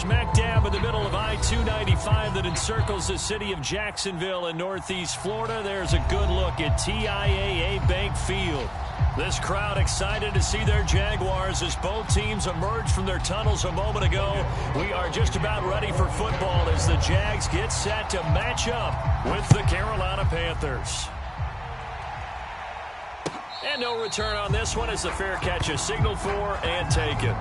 smack dab in the middle of I-295 that encircles the city of Jacksonville in northeast Florida. There's a good look at TIAA Bank Field. This crowd excited to see their Jaguars as both teams emerged from their tunnels a moment ago. We are just about ready for football as the Jags get set to match up with the Carolina Panthers. And no return on this one as the fair catch is signaled for and taken.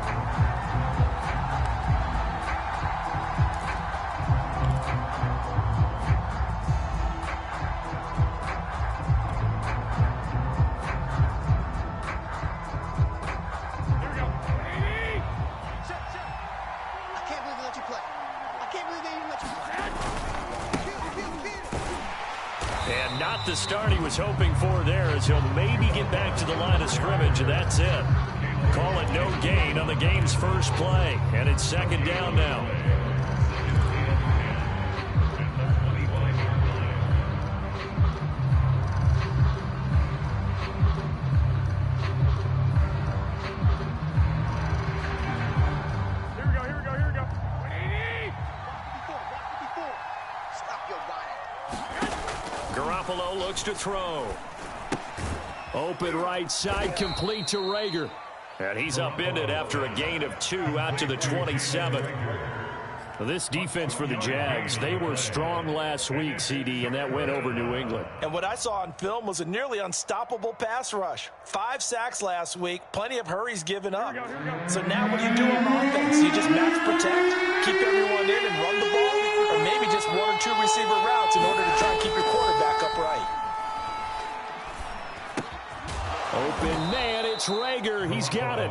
And not the start he was hoping for there, as he'll maybe get back to the line of scrimmage, and that's it. Call it no gain on the game's first play, and it's second down now. Garoppolo looks to throw. Open right side, complete to Rager. And he's upended after a gain of 2 out to the 27. This defense for the Jags, they were strong last week, CD, and that went over New England. And what I saw on film was a nearly unstoppable pass rush. 5 sacks last week, plenty of hurries given up. So now what do you do on offense? You just match protect, keep everyone in and run the ball, or maybe just 1 or 2 receiver routes in order to try and keep your quarterback upright. Open man, it's Rager. He's got it.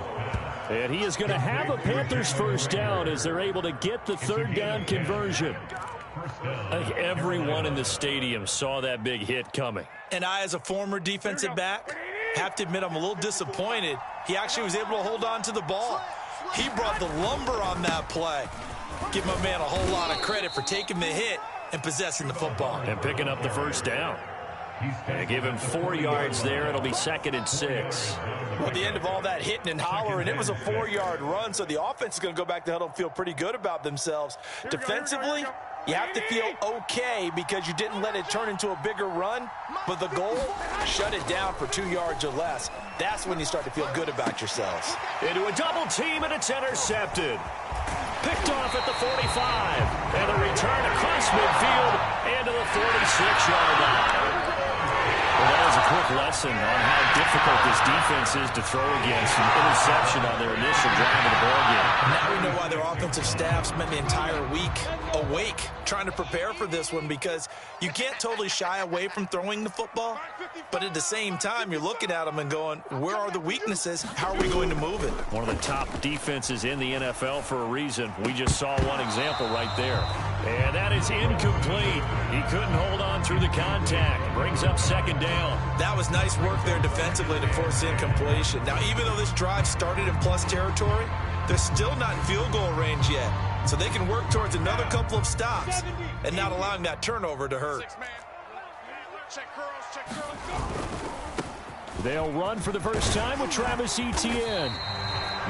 And he is going to have a Panthers first down as they're able to get the third down conversion. I think everyone in the stadium saw that big hit coming. And I, as a former defensive back, have to admit I'm a little disappointed. He actually was able to hold on to the ball. He brought the lumber on that play. Give my man a whole lot of credit for taking the hit and possessing the football. And picking up the first down. And give him 4 yards there. It'll be 2nd and 6. Well, at the end of all that hitting and hollering, it was a 4-yard run, so the offense is going to go back to huddle and feel pretty good about themselves. Defensively, you have to feel okay because you didn't let it turn into a bigger run, but the goal, shut it down for 2 yards or less. That's when you start to feel good about yourselves. Into a double team, and it's intercepted. Picked off at the 45, and a return across midfield and to the 46-yard line. Well, that was a quick lesson on how difficult this defense is to throw against. An interception on their initial drive of the ballgame. Now we know why their offensive staff spent the entire week awake trying to prepare for this one, because you can't totally shy away from throwing the football, but at the same time, you're looking at them and going, where are the weaknesses? How are we going to move it? One of the top defenses in the NFL for a reason. We just saw one example right there. And that is incomplete. He couldn't hold on through the contact. Brings up second down. That was nice work there defensively to force incompletion. Now, even though this drive started in plus territory, they're still not in field goal range yet. So they can work towards another couple of stops and not allowing that turnover to hurt. They'll run for the first time with Travis Etienne.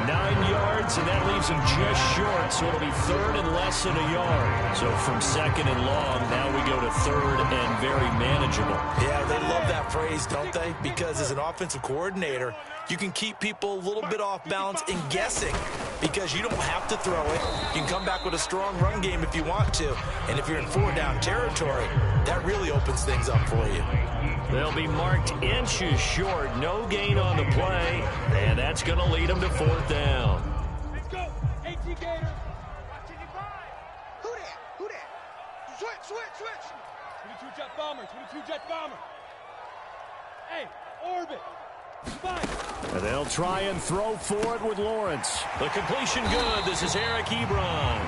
9 yards, and that leaves him just short, so it'll be 3rd and less than a yard. So from 2nd and long, now we go to 3rd and very manageable. Yeah, they love that phrase, don't they? Because as an offensive coordinator, you can keep people a little bit off balance and guessing because you don't have to throw it. You can come back with a strong run game if you want to. And if you're in 4-down territory, that really opens things up for you. They'll be marked inches short. No gain on the play. And that's going to lead them to 4th down. Let's go. AT Gator. Who that? Who that? Switch. 22 jet bomber. 22 jet bomber. Hey, orbit. And they'll try and throw for it with Lawrence. The completion good. This is Eric Ebron.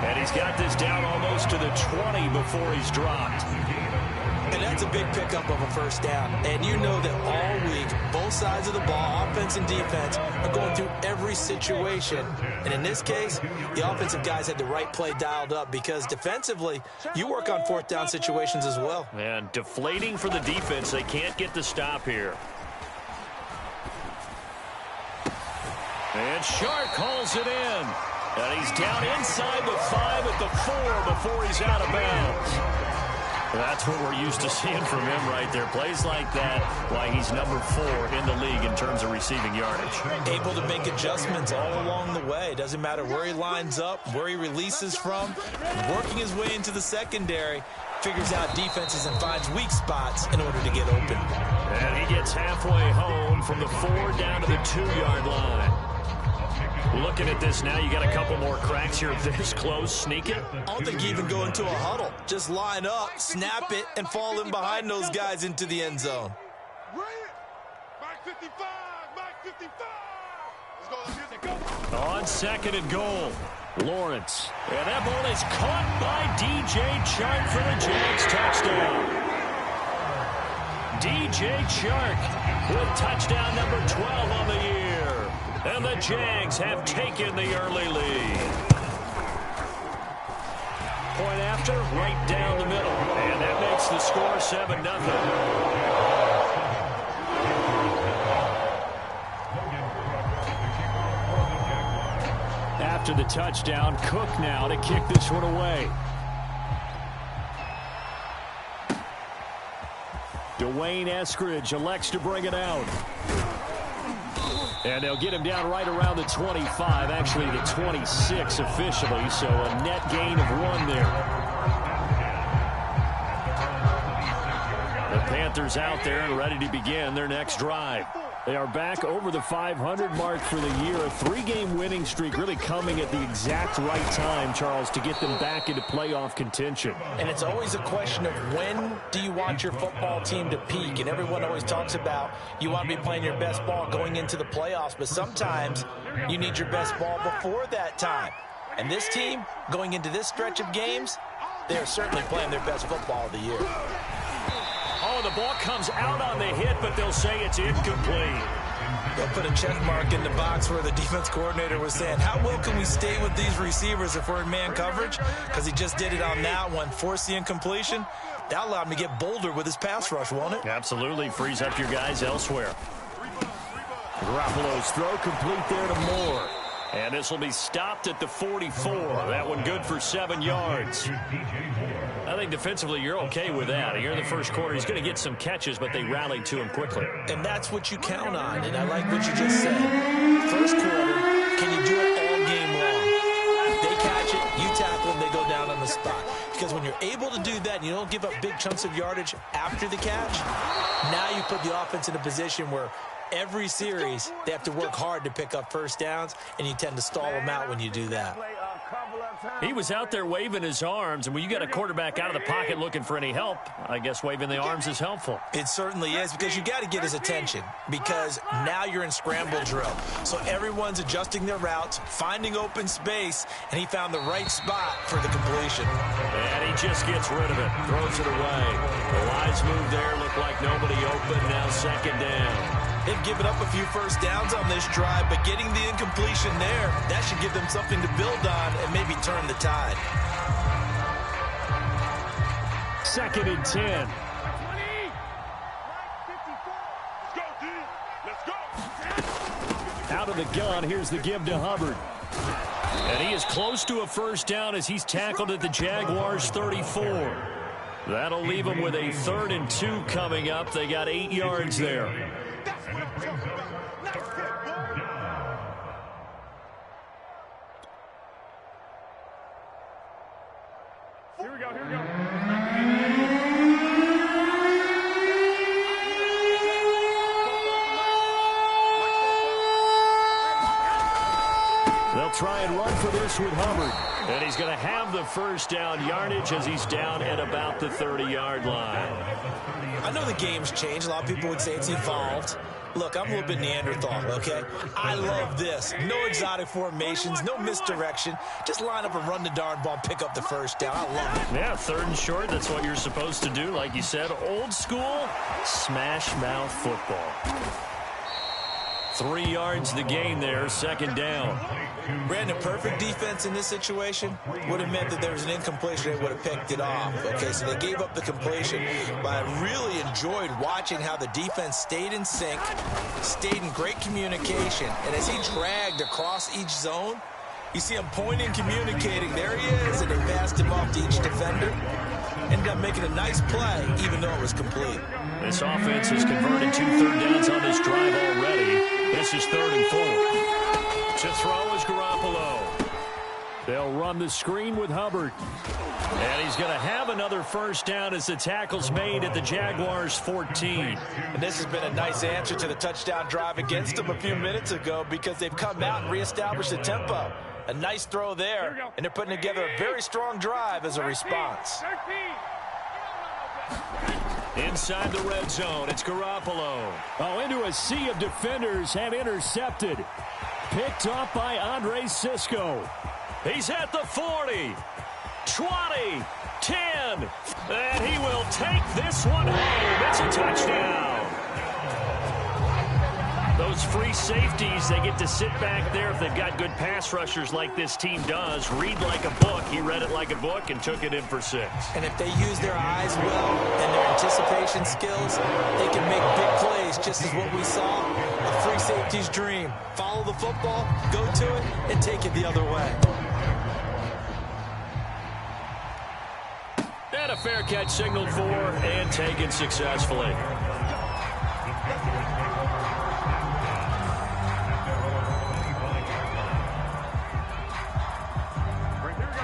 And he's got this down almost to the 20 before he's dropped. And that's a big pickup of a first down. And you know that all week, both sides of the ball, offense and defense, are going through every situation. And in this case, the offensive guys had the right play dialed up because defensively, you work on 4th down situations as well. And deflating for the defense. They can't get the stop here. And Shark calls it in. And he's down inside the 5 at the 4 before he's out of bounds. That's what we're used to seeing from him right there. Plays like that, why he's number 4 in the league in terms of receiving yardage. Able to make adjustments all along the way. Doesn't matter where he lines up, where he releases from. Working his way into the secondary. Figures out defenses and finds weak spots in order to get open. And he gets halfway home from the 4 down to the 2-yard line. Looking at this now, you got a couple more cracks here this close. Sneak it. I don't think you even go into a huddle. Just line up, snap it, and fall in behind those guys into the end zone. Back 55, back 55. Let's go. On 2nd and goal, Lawrence. And that ball is caught by DJ Chark for the Jags touchdown. DJ Chark with touchdown number 12 on the year. And the Jags have taken the early lead. Point after, right down the middle. And that makes the score 7-0. After the touchdown, Cook now to kick this one away. Dwayne Eskridge elects to bring it out. And they'll get him down right around the 25, actually the 26 officially, so a net gain of 1 there. The Panthers out there and ready to begin their next drive. They are back over the 500 mark for the year. A 3-game winning streak really coming at the exact right time, Charles, to get them back into playoff contention. And it's always a question of when do you want your football team to peak? And everyone always talks about you want to be playing your best ball going into the playoffs, but sometimes you need your best ball before that time. And this team, going into this stretch of games, they are certainly playing their best football of the year. Oh, the ball comes out on the hit, but they'll say it's incomplete. They'll put a check mark in the box where the defense coordinator was saying, how well can we stay with these receivers if we're in man coverage? Because he just did it on that one, forced the incompletion. That allowed him to get bolder with his pass rush, won't it? Absolutely. Frees up your guys elsewhere. Garoppolo's throw complete there to Moore. And this will be stopped at the 44. That one good for 7 yards. I think defensively you're okay with that. Here in the first quarter, he's going to get some catches, but they rallied to him quickly. And that's what you count on, and I like what you just said. First quarter, can you do it all game long? They catch it, you tackle them, they go down on the spot. Because when you're able to do that and you don't give up big chunks of yardage after the catch, now you put the offense in a position where every series, they have to work hard to pick up first downs, and you tend to stall them out when you do that. He was out there waving his arms, and when you got a quarterback out of the pocket looking for any help, I guess waving the arms is helpful. It certainly is, because you got to get his attention, because now you're in scramble drill. So everyone's adjusting their routes, finding open space, and he found the right spot for the completion. And he just gets rid of it, throws it away. The wise move there, looked like nobody open, now 2nd down. They've given up a few first downs on this drive, but getting the incompletion there, that should give them something to build on and maybe turn the tide. 2nd and 10. Out of the gun, here's the give to Hubbard. And he is close to a first down as he's tackled at the Jaguars' 34. That'll leave him with a 3rd and 2 coming up. They got 8 yards there. Here we go. They'll try and run for this with Hubbard. And he's going to have the first down yardage as he's down at about the 30-yard line. I know the game's changed. A lot of people would say it's evolved. Look, I'm a little bit Neanderthal, okay? I love this. No exotic formations, no misdirection. Just line up and run the darn ball, pick up the first down. I love it. Yeah, 3rd and short, that's what you're supposed to do. Like you said, old school, smash mouth football. 3 yards the gain there, 2nd down. Brandon, perfect defense in this situation would have meant that there was an incompletion. They would have picked it off. Okay, so they gave up the completion. But I really enjoyed watching how the defense stayed in sync, stayed in great communication. And as he dragged across each zone, You see him pointing, communicating. There he is, and they passed him off to each defender. Ended up making a nice play, even though it was complete. This offense has converted 2 third downs on this drive already. This is 3rd and 4. To throw is Garoppolo. They'll run the screen with Hubbard. And he's going to have another first down as the tackle's made at the Jaguars' 14. And this has been a nice answer to the touchdown drive against them a few minutes ago because they've come out and reestablished the tempo. A nice throw there, and they're putting together a very strong drive as a response. Inside the red zone, it's Garoppolo. Oh, into a sea of defenders and intercepted. Picked up by Andre Sisco. He's at the 40, 20, 10, and he will take this one home. It's a touchdown. Those free safeties, they get to sit back there if they've got good pass rushers like this team does. Read like a book. He read it like a book and took it in for 6. And if they use their eyes well and their anticipation skills, they can make big plays, just as what we saw. A free safety's dream. Follow the football, go to it, and take it the other way. And a fair catch signaled for and taken successfully.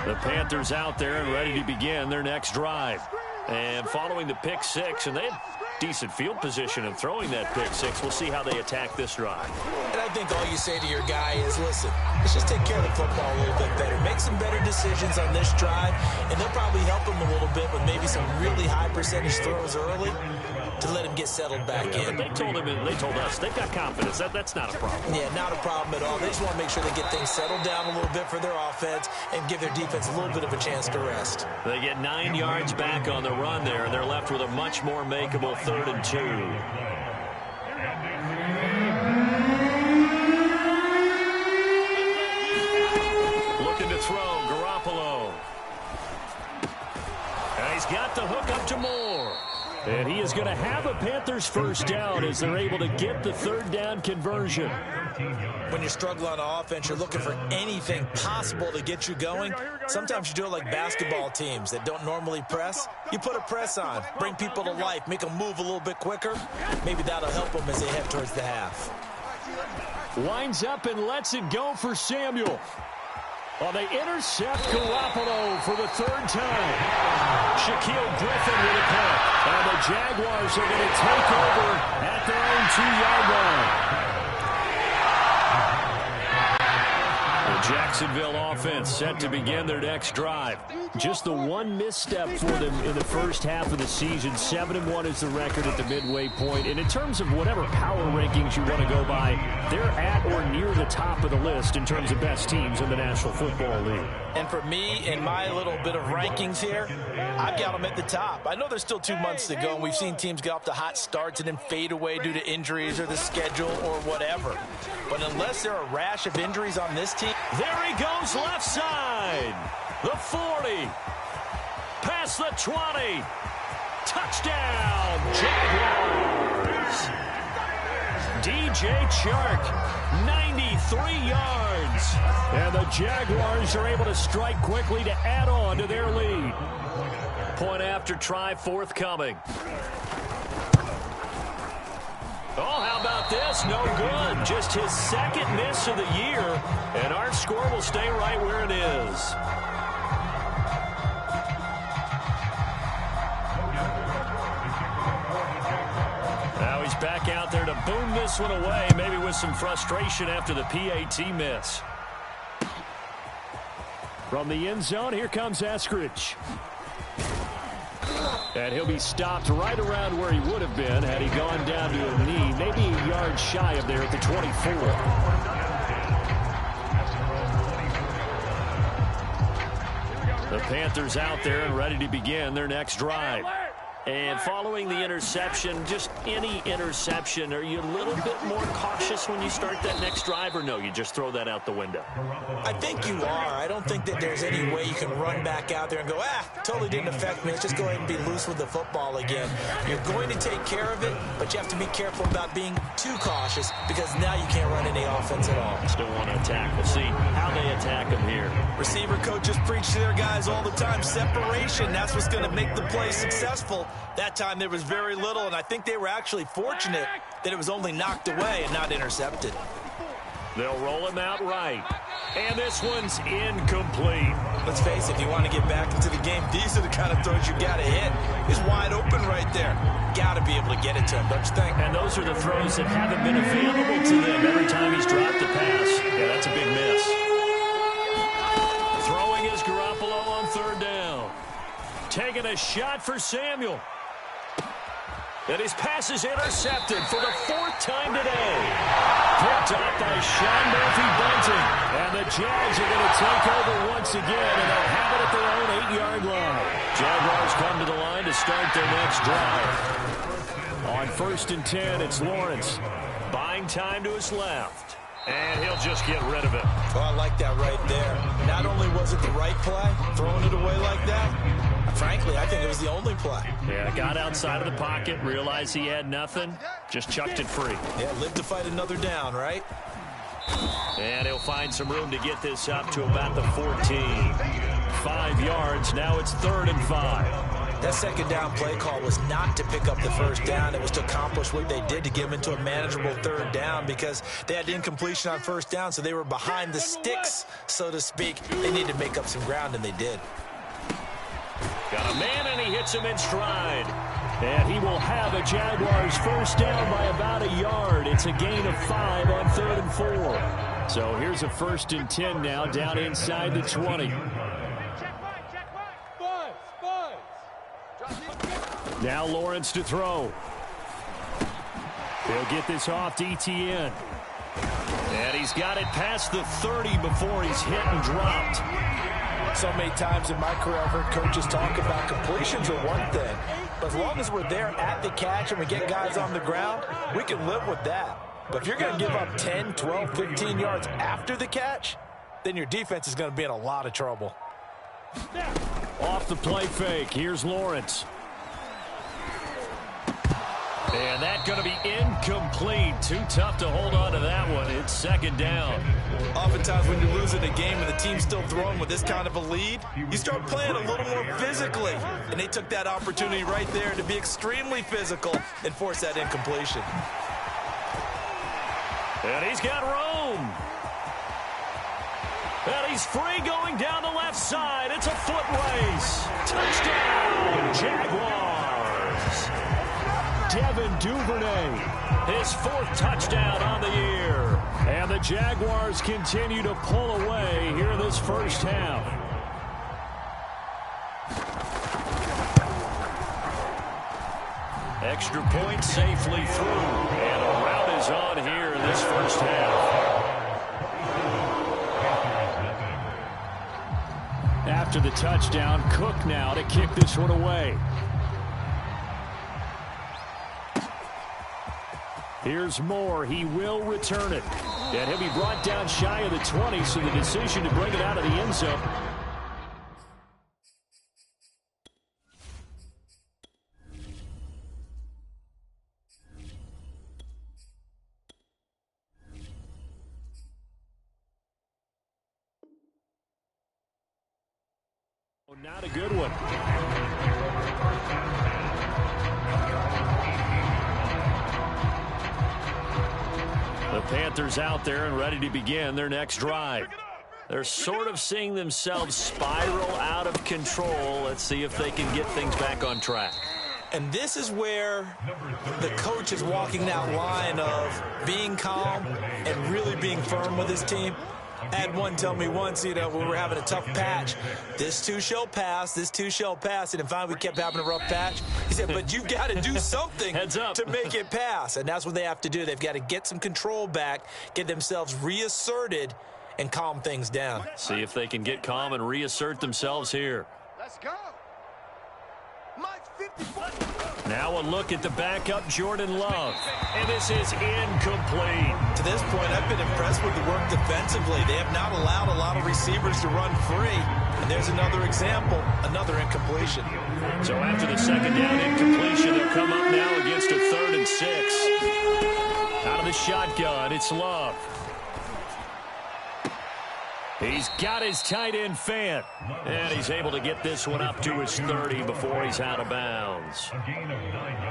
The Panthers out there and ready to begin their next drive. And following the pick 6, and they had decent field position in throwing that pick 6. We'll see how they attack this drive. And I think all you say to your guy is, listen, let's just take care of the football a little bit better. Make some better decisions on this drive, and they'll probably help him a little bit with maybe some really high percentage throws early to let him get settled back in. But they told us they've got confidence. That's not a problem. Yeah, not a problem at all. They just want to make sure they get things settled down a little bit for their offense and give their defense a little bit of a chance to rest. They get 9 yards back on the run there, and they're left with a much more makeable 3rd and 2. Looking to throw, Garoppolo. And he's got the hook up to Moore. And he is going to have a Panthers first down as they're able to get the 3rd down conversion. When you're struggling on offense, you're looking for anything possible to get you going. Sometimes you do it like basketball teams that don't normally press. You put a press on, bring people to life, make them move a little bit quicker. Maybe that'll help them as they head towards the half. Winds up and lets it go for Samuel. Well, they intercept Garoppolo for the 3rd time. Shaquille Griffin with a pick. And the Jaguars are going to take over at their own 2-yard line. The Jacksonville offense set to begin their next drive. Just the one misstep for them in the first half of the season. 7-1 is the record at the midway point. And in terms of whatever power rankings you want to go by, they're at or near the top of the list in terms of best teams in the National Football League. And for me, in my little bit of rankings here, I've got them at the top. I know there's still 2 months to go, and we've seen teams get off to hot starts and then fade away due to injuries or the schedule or whatever. But unless there are a rash of injuries on this team... There he goes left side. The 40. Past the 20. Touchdown, Jaguars. DJ Chark, 93 yards. And the Jaguars are able to strike quickly to add on to their lead. Point after try forthcoming. Oh, how about this? No good. Just his 2nd miss of the year. And our score will stay right where it is. Now he's back out there to boom this one away, maybe with some frustration after the PAT miss. From the end zone, here comes Eskridge. And he'll be stopped right around where he would have been had he gone down to a knee, maybe a yard shy of there at the 24. The Panthers out there and ready to begin their next drive. And following the interception, just any interception, are you a little bit more cautious when you start that next drive, or no, you just throw that out the window? I think you are. I don't think that there's any way you can run back out there and go, totally didn't affect me. Let's just go ahead and be loose with the football again. You're going to take care of it, but you have to be careful about being too cautious because now you can't run any offense at all. Still want to attack. We'll see how they attack them here. Receiver coaches preach to their guys all the time. Separation, that's what's going to make the play successful. That time there was very little, and I think they were actually fortunate that it was only knocked away and not intercepted. They'll roll him out right. And this one's incomplete. Let's face it, if you want to get back into the game, these are the kind of throws you got to hit. He's wide open right there. Got to be able to get it to him, don't you think? And those are the throws that haven't been available to them every time he's dropped the pass. Yeah, that's a big miss. Throwing is Garoppolo on third down. Taking a shot for Samuel. And his pass is intercepted for the fourth time today. Picked up by Sean Murphy-Bunting. And the Jags are going to take over once again, and they'll have it at their own 8-yard line. Jaguars come to the line to start their next drive. On 1st and 10, it's Lawrence. Buying time to his left. And he'll just get rid of it. Oh, I like that right there. Not only was it the right play, throwing it away like that, frankly, I think it was the only play. Yeah, got outside of the pocket, realized he had nothing, just chucked it free. Yeah, live to fight another down, right? And he'll find some room to get this up to about the 14. 5 yards, now it's 3rd and 5. That second down play call was not to pick up the first down. It was to accomplish what they did to get them into a manageable 3rd down because they had incompletion on 1st down, so they were behind the sticks, so to speak. They needed to make up some ground, and they did. Got a man, and he hits him in stride. And he will have a Jaguars first down by about a yard. It's a gain of 5 on 3rd and 4. So here's a 1st and 10 now down inside the 20. Now Lawrence to throw. He'll get this off to ETN. And he's got it past the 30 before he's hit and dropped. So many times in my career, I've heard coaches talk about completions are one thing. But as long as we're there at the catch and we get guys on the ground, we can live with that. But if you're going to give up 10, 12, 15 yards after the catch, then your defense is going to be in a lot of trouble. Off the play fake, here's Lawrence. And that's going to be incomplete. Too tough to hold on to that one. It's 2nd down. Oftentimes when you're losing a game and the team's still throwing with this kind of a lead, you start playing a little more physically. And they took that opportunity right there to be extremely physical and force that incompletion. And he's got room. And he's free going down the left side. It's a foot race. Touchdown, Jaguars. Devin Duvernay, his 4th touchdown on the year. And the Jaguars continue to pull away here in this first half. Extra point safely through. And a rout is on here in this first half. After the touchdown, Cook now to kick this one away. Here's Moore. He will return it. And he'll be brought down shy of the 20, so the decision to bring it out of the end zone. Not a good one. The Panthers out there and ready to begin their next drive. They're sort of seeing themselves spiral out of control. Let's see if they can get things back on track. And this is where the coach is walking that line of being calm and really being firm with his team. I had one tell me once, when we were having a tough patch, this too shall pass, this too shall pass. And finally we kept having a rough patch. He said, but you've got to do something to make it pass. And that's what they have to do. They've got to get some control back, get themselves reasserted, and calm things down. See if they can get calm and reassert themselves here. Let's go. Now a look at the backup, Jordan Love. And this is incomplete. To this point, I've been impressed with the work defensively. They have not allowed a lot of receivers to run free. And there's another example, another incompletion. So after the second down incompletion, they'll come up now against a 3rd and 6. Out of the shotgun, it's Love. He's got his tight end Fant. And he's able to get this one up to his 30 before he's out of bounds.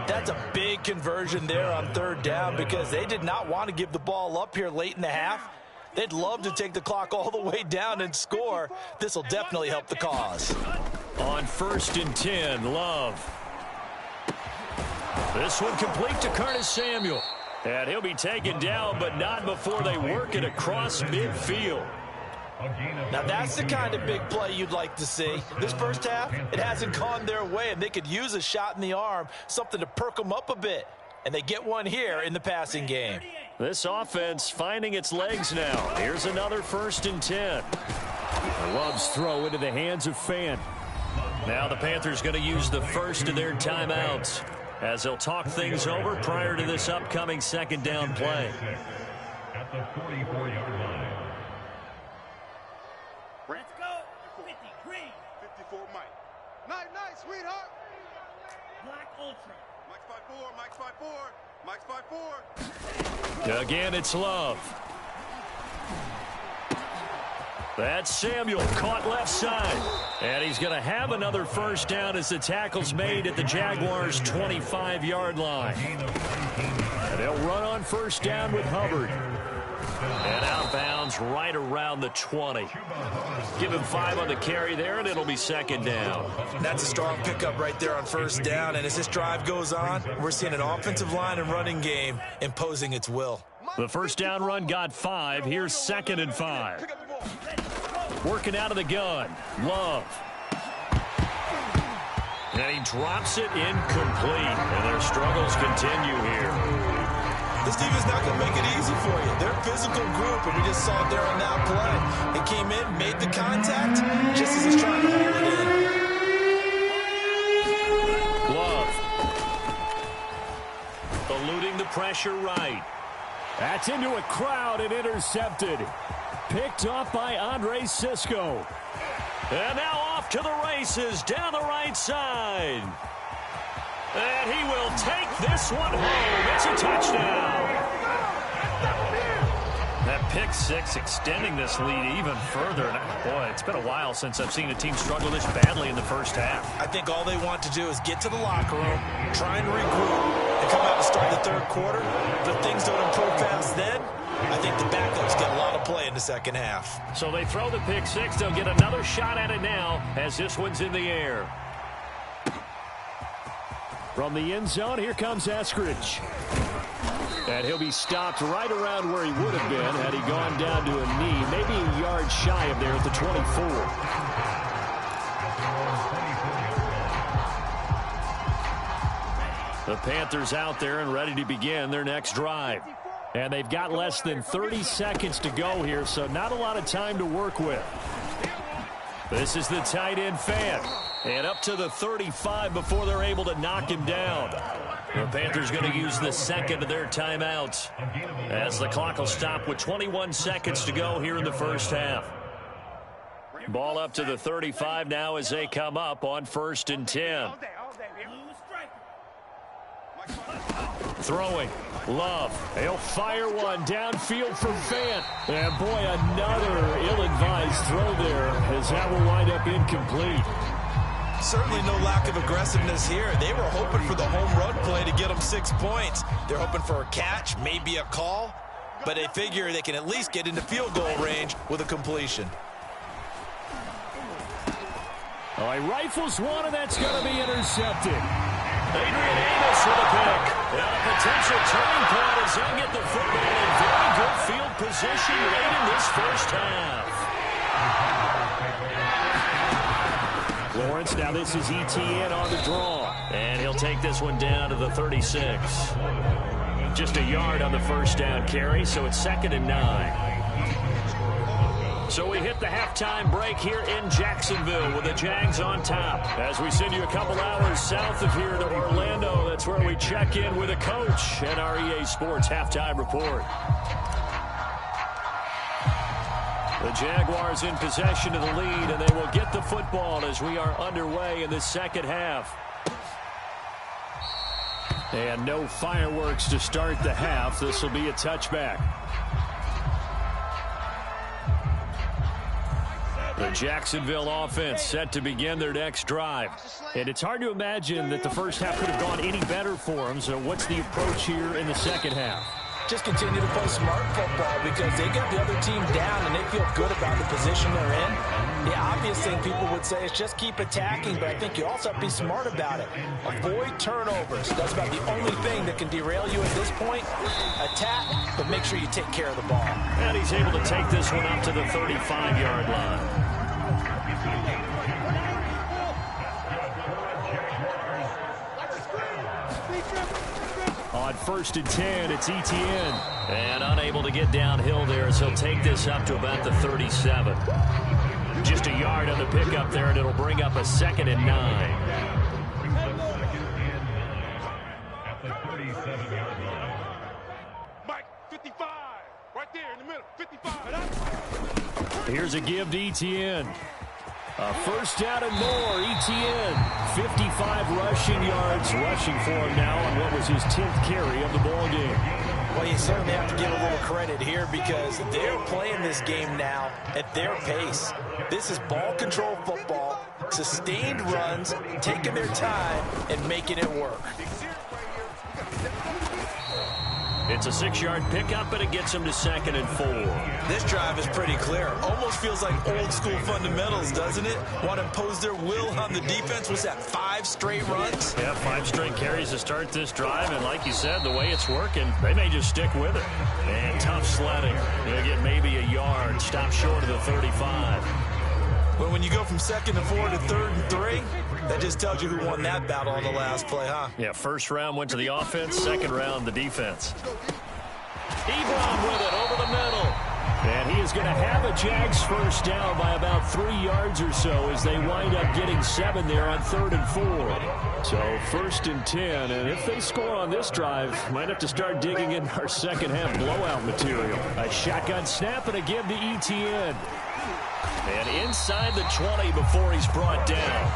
That's a big conversion there on 3rd down because they did not want to give the ball up here late in the half. They'd love to take the clock all the way down and score. This will definitely help the cause. On 1st and 10, Love. This one complete to Curtis Samuel. And he'll be taken down, but not before they work it across midfield. Now that's the kind of big play you'd like to see. This first half, it hasn't gone their way, and they could use a shot in the arm, something to perk them up a bit. And they get one here in the passing game. This offense finding its legs now. Here's another 1st and 10. Love's throw into the hands of Fant. Now the Panthers going to use the first of their timeouts as they'll talk things over prior to this upcoming 2nd down play. At the 44-yard line. Let's go. 53. 54, Mike. Nice, sweetheart. Black Ultra. Mike's 5'4", Mike's 5'4". Again, it's Love. That's Samuel, caught left side. And he's going to have another 1st down as the tackle's made at the Jaguars' 25-yard line. And they'll run on 1st down with Hubbard. And out of bounds right around the 20. Give him 5 on the carry there, and it'll be 2nd down. That's a strong pickup right there on 1st down. And as this drive goes on, we're seeing an offensive line and running game imposing its will. The 1st down run got 5. Here's 2nd and 5. Working out of the gun. Love. And he drops it incomplete. And their struggles continue here. This team is not going to make it easy for you. They're a physical group, and we just saw it there on that play. It came in, made the contact, just as he's trying to hold it in. Love. Eluding the pressure right. That's into a crowd and intercepted. Picked off by Andre Sisco. And now off to the races down the right side. And he will take this one home. It's a touchdown. That pick 6 extending this lead even further. And boy, it's been a while since I've seen a team struggle this badly in the first half. I think all they want to do is get to the locker room, try and regroup, and come out and start the 3rd quarter. But if things don't improve fast then, I think the backups get a lot of play in the 2nd half. So they throw the pick 6. They'll get another shot at it now as this one's in the air. From the end zone, here comes Eskridge. And he'll be stopped right around where he would have been had he gone down to a knee, maybe a yard shy of there at the 24. The Panthers out there and ready to begin their next drive. And they've got less than 30 seconds to go here, so not a lot of time to work with. This is the tight end Fant. And up to the 35 before they're able to knock him down. The Panthers going to use the 2nd of their timeouts as the clock will stop with 21 seconds to go here in the first half. Ball up to the 35 now as they come up on 1st and 10. Throwing. Love. He'll fire one downfield for Fant. And boy, another ill-advised throw there as that will wind up incomplete. Certainly no lack of aggressiveness here. They were hoping for the home run play to get them 6 points. They're hoping for a catch, maybe a call, but they figure they can at least get into field goal range with a completion. All right, rifles one, and that's going to be intercepted. Adrian Amos with a pick. And a potential turning point as they get the football in very good field position late in this first half. Lawrence, now this is ETN on the draw. And he'll take this one down to the 36. Just a yard on the first down carry, so it's 2nd and 9. So we hit the halftime break here in Jacksonville with the Jags on top. As we send you a couple hours south of here to Orlando, that's where we check in with a coach and our EA Sports halftime report. The Jaguars in possession of the lead, and they will get the football as we are underway in the second half. And no fireworks to start the half. This will be a touchback. The Jacksonville offense set to begin their next drive. And it's hard to imagine that the first half could have gone any better for them. So what's the approach here in the second half? Just continue to play smart football because they got the other team down and they feel good about the position they're in. The obvious thing people would say is just keep attacking, but I think you also have to be smart about it. Avoid turnovers. That's about the only thing that can derail you at this point. Attack, but make sure you take care of the ball. And he's able to take this one up to the 35-yard line. On 1st and 10, it's Etienne. And unable to get downhill there as he'll take this up to about the 37. Just a yard on the pickup there, and it'll bring up a 2nd and 9. At the 37-yard line. Mike, 55. Right there in the middle. 55. Here's a give to Etienne. A first down and more. Etienne, 55 rushing yards, rushing for him now on what was his 10th carry of the ball game. Well, you certainly have to give a little credit here because they're playing this game now at their pace. This is ball control football, sustained runs, taking their time, and making it work. It's a 6-yard pickup, and it gets him to 2nd and 4. This drive is pretty clear. Almost feels like old school fundamentals, doesn't it? Want to impose their will on the defense. Was that 5 straight runs? Yeah, 5 straight carries to start this drive, and like you said, the way it's working, they may just stick with it. And tough sledding. They'll get maybe a yard, stop short of the 35. Well, when you go from 2nd and 4 to 3rd and 3, that just tells you who won that battle on the last play, huh? Yeah, first round went to the offense, second round the defense. Ebron with it over the middle. And he is going to have a Jags first down by about 3 yards or so as they wind up getting 7 there on 3rd and 4. So 1st and 10, and if they score on this drive, might have to start digging in our second half blowout material. A shotgun snap and a give to Etienne. And inside the 20 before he's brought down.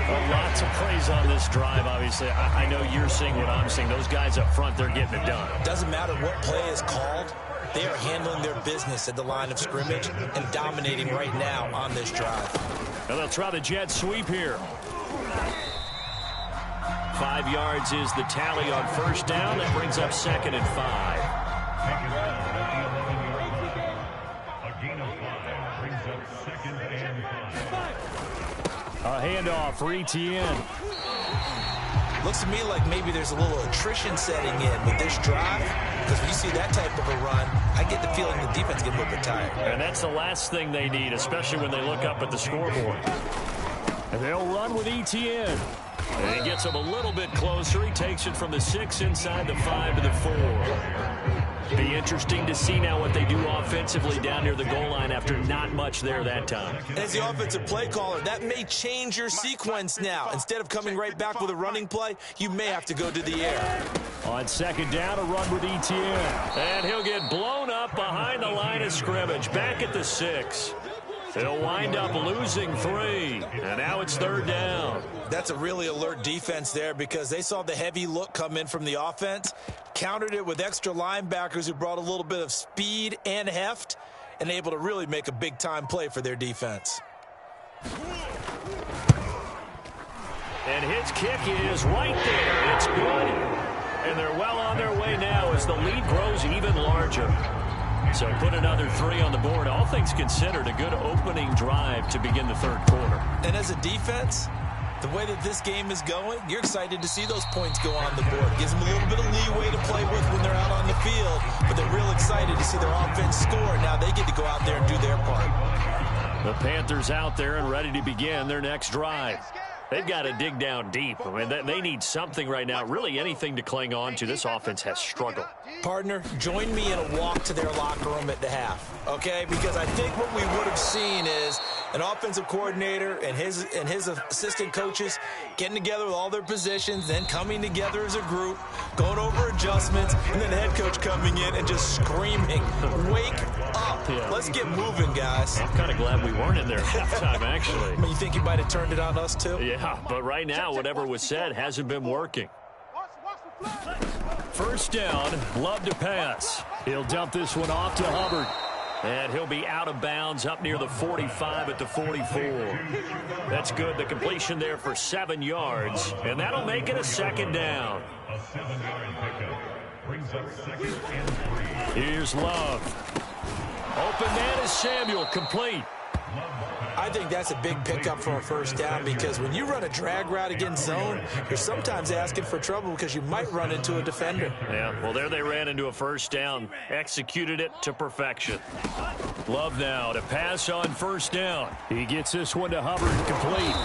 A lot to praise on this drive, obviously. I know you're seeing what I'm seeing. Those guys up front, they're getting it done. Doesn't matter what play is called. They are handling their business at the line of scrimmage and dominating right now on this drive. Now they'll try the jet sweep here. 5 yards is the tally on first down. That brings up 2nd and 5. A handoff for Etienne. Looks to me like maybe there's a little attrition setting in with this drive. Because when you see that type of a run, I get the feeling the defense gets a little bit tired. And that's the last thing they need, especially when they look up at the scoreboard. And they'll run with Etienne. And he gets him a little bit closer. He takes it from the 6 inside the 5 to the 4. Be interesting to see now what they do offensively down near the goal line after not much there that time. As the offensive play caller, that may change your sequence now. Instead of coming right back with a running play, you may have to go to the air. On 2nd down, a run with Etienne. And he'll get blown up behind the line of scrimmage. Back at the 6. They'll wind up losing 3. And now it's 3rd down. That's a really alert defense there because they saw the heavy look come in from the offense, countered it with extra linebackers who brought a little bit of speed and heft, and able to really make a big-time play for their defense. And his kick is right there. It's good. And they're well on their way now as the lead grows even larger. So put another 3 on the board. All things considered, a good opening drive to begin the 3rd quarter. And as a defense, the way that this game is going, you're excited to see those points go on the board. Gives them a little bit of leeway to play with when they're out on the field, but they're real excited to see their offense score. Now they get to go out there and do their part. The Panthers out there and ready to begin their next drive. They've got to dig down deep. I mean, they need something right now, really anything to cling on to. This offense has struggled. Partner, join me in a walk to their locker room at the half, okay? Because I think what we would have seen is an offensive coordinator and his assistant coaches getting together with all their positions, then coming together as a group, going over adjustments, and then the head coach coming in and just screaming, "Wake up. Yeah. Let's get moving, guys." I'm kind of glad we weren't in there halftime, actually. I mean, you think he might have turned it on us, too? Yeah, but right now, whatever was said hasn't been working. First down, Love to pass. He'll dump this one off to Hubbard. And he'll be out of bounds up near the 45 at the 44. That's good. The completion there for 7 yards. And that'll make it a second down. A 7-yard pickup brings up 2nd and 3. Here's Love. Open man is Samuel, complete. I think that's a big pickup for a first down because when you run a drag route against zone, you're sometimes asking for trouble because you might run into a defender. Yeah, well, there they ran into a first down. Executed it to perfection. Love now to pass on first down. He gets this one to Hubbard, complete.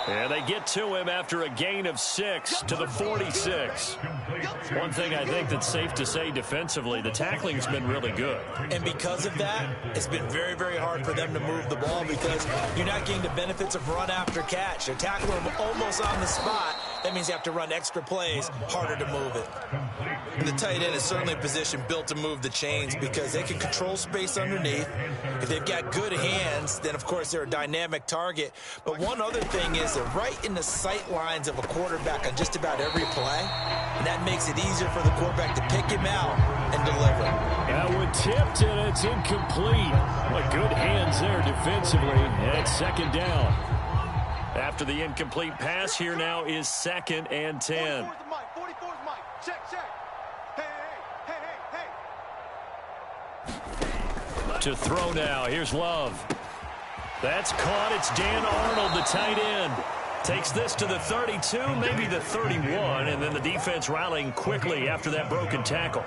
And they get to him after a gain of 6 to the 46. One thing I think that's safe to say defensively, the tackling's been really good. And because of that, it's been very, very hard for them to move the ball because you're not getting the benefits of run after catch. They're tackling them almost on the spot. That means you have to run extra plays, harder to move it. And the tight end is certainly a position built to move the chains because they can control space underneath. If they've got good hands, then, of course, they're a dynamic target. But one other thing is they're right in the sight lines of a quarterback on just about every play, and that makes it easier for the quarterback to pick him out and deliver. That one tipped, and it's incomplete. But good hands there defensively, and it's second down. After the incomplete pass, here now is 2nd and 10. 44's Mike. Check, check. Hey. To throw now, here's Love. That's caught. It's Dan Arnold, the tight end. Takes this to the 32, maybe the 31, and then the defense rallying quickly after that broken tackle.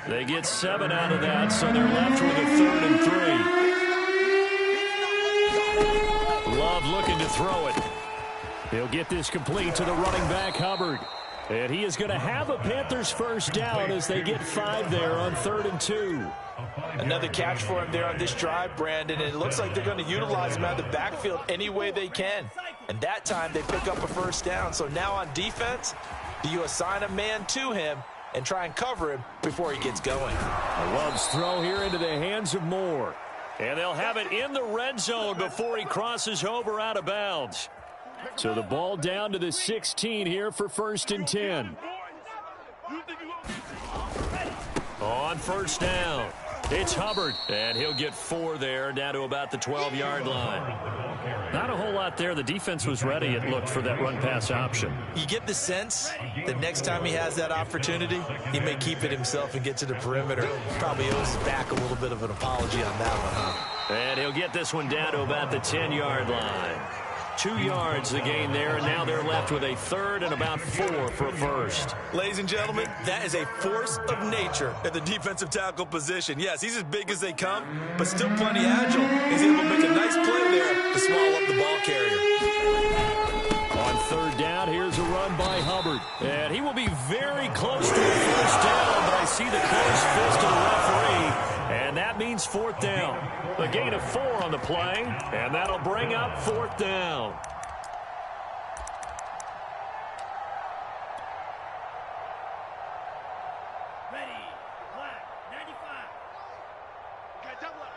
They get 7 out of that, so they're left with a 3rd and 3. Love looking to throw it. He'll get this complete to the running back, Hubbard. And he is going to have a Panthers first down as they get 5 there on 3rd and 2. Another catch for him there on this drive, Brandon, and it looks like they're going to utilize him out of the backfield any way they can. And that time they pick up a first down. So now on defense, do you assign a man to him and try and cover him before he gets going? Love's throw here into the hands of Moore. And they'll have it in the red zone before he crosses over out of bounds. So the ball down to the 16 here for 1st and 10. On first down, it's Hubbard. And he'll get 4 there, down to about the 12-yard line. Not a whole lot there. The defense was ready, it looked, for that run-pass option. You get the sense that next time he has that opportunity, he may keep it himself and get to the perimeter. Probably owes back a little bit of an apology on that one, huh? And he'll get this one down to about the 10-yard line. 2 yards the gain there, and now they're left with a 3rd and about 4 for a first. Ladies and gentlemen, that is a force of nature at the defensive tackle position. Yes, he's as big as they come, but still plenty agile. He's able to make a nice play there to swallow up the ball carrier. On 3rd down, here's a run by Hubbard. And he will be very close to a first down, but I see the closed fist of the referee, and that means 4th down. A gain of 4 on the play, and that'll bring up 4th down. Ready. Black. 95. Okay, double up.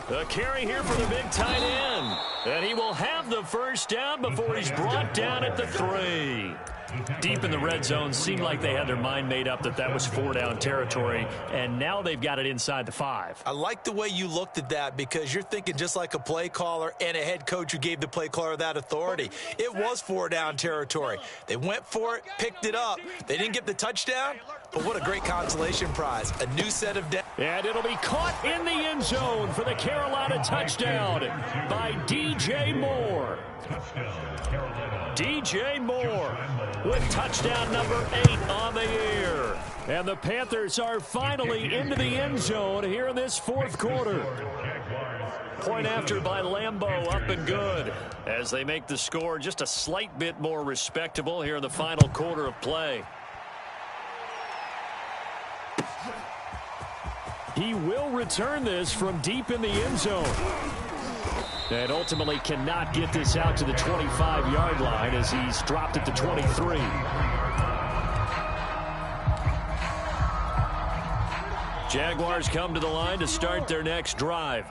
The carry here for the big tight end. And he will have the first down before he's brought down at the 3. Deep in the red zone, seemed like they had their mind made up that was 4-down territory, and now they've got it inside the 5. I like the way you looked at that because you're thinking just like a play caller and a head coach who gave the play caller that authority. It was 4-down territory. They went for it, picked it up. They didn't get the touchdown, But what a great consolation prize. A new set of And it'll be caught in the end zone for the Carolina touchdown by DJ Moore. DJ Moore with touchdown number 8 on the year. And the Panthers are finally into the end zone here in this fourth quarter. Point after by Lambeau, up and good, as they make the score just a slight bit more respectable here in the final quarter of play. He will return this from deep in the end zone. And ultimately cannot get this out to the 25-yard line as he's dropped at the 23. Jaguars come to the line to start their next drive.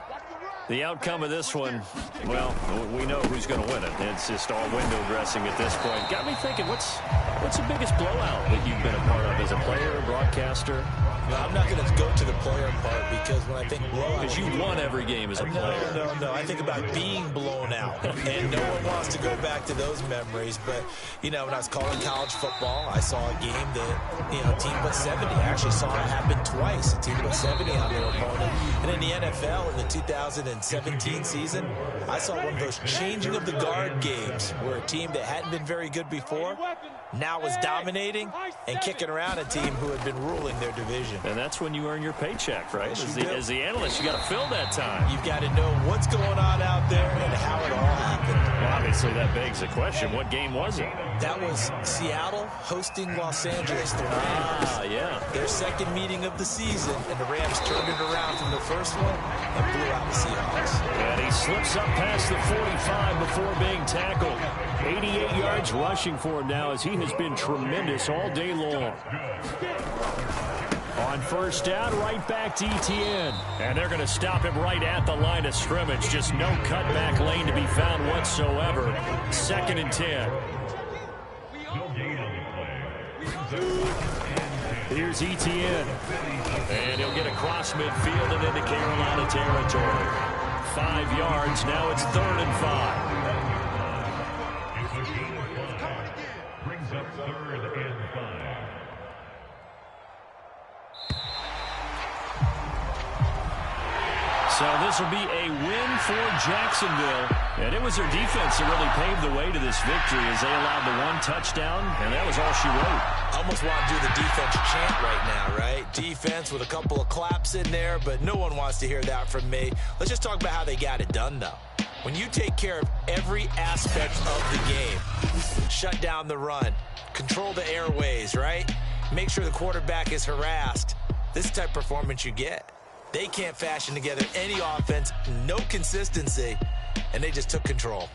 The outcome of this one, well, we know who's going to win it. It's just all window dressing at this point. Got me thinking, what's the biggest blowout that you've been a part of as a player, a broadcaster? No, I'm not going to go to the player part because when I think blowout... Because you won every game as a player. No. I think about being blown out. And no one wants to go back to those memories. But, you know, when I was calling college football, I saw a game that, you know, team put 70. I actually saw it happen twice. A team put 70 on their opponent. And in the NFL, in the 2017 season, I saw one of those changing of the guard games where a team that hadn't been very good before now was dominating and kicking around a team who had been ruling their division. And that's when you earn your paycheck, right? As the analyst, you got to fill that time. You've got to know what's going on out there and how it all happened. Well, obviously, that begs the question, what game was it? That was Seattle hosting Los Angeles. Yeah. Their second meeting of the season, and the Rams turned it around from the first one and blew out the Seahawks. And he slips up past the 45 before being tackled. 88 yards rushing for him now as he has been tremendous all day long. On first down, right back to Etienne. And they're going to stop him right at the line of scrimmage. Just no cutback lane to be found whatsoever. 2nd and 10. Here's Etienne. And he'll get across midfield and into Carolina territory. 5 yards. Now it's 3rd and 5. Brings up 3rd and 5. So this will be a win for Jacksonville. And it was their defense that really paved the way to this victory as they allowed the 1 touchdown, and that was all she wrote. I almost want to do the defense chant right now, right? Defense with a couple of claps in there, but no one wants to hear that from me. Let's just talk about how they got it done, though. When you take care of every aspect of the game, shut down the run, control the airways, right? Make sure the quarterback is harassed. This is the type of performance you get. They can't fashion together any offense, no consistency, and they just took control.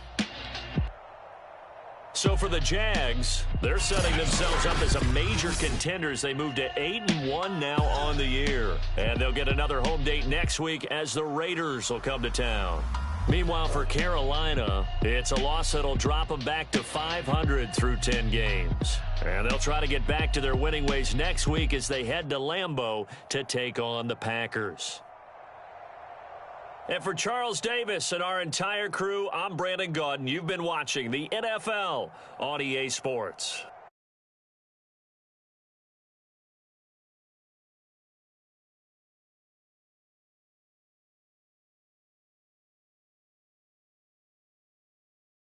So for the Jags, they're setting themselves up as a major contender as they move to 8-1 now on the year. And they'll get another home date next week as the Raiders will come to town. Meanwhile, for Carolina, it's a loss that'll drop them back to 500 through 10 games. And they'll try to get back to their winning ways next week as they head to Lambeau to take on the Packers. And for Charles Davis and our entire crew, I'm Brandon Gaudin. You've been watching the NFL on EA Sports.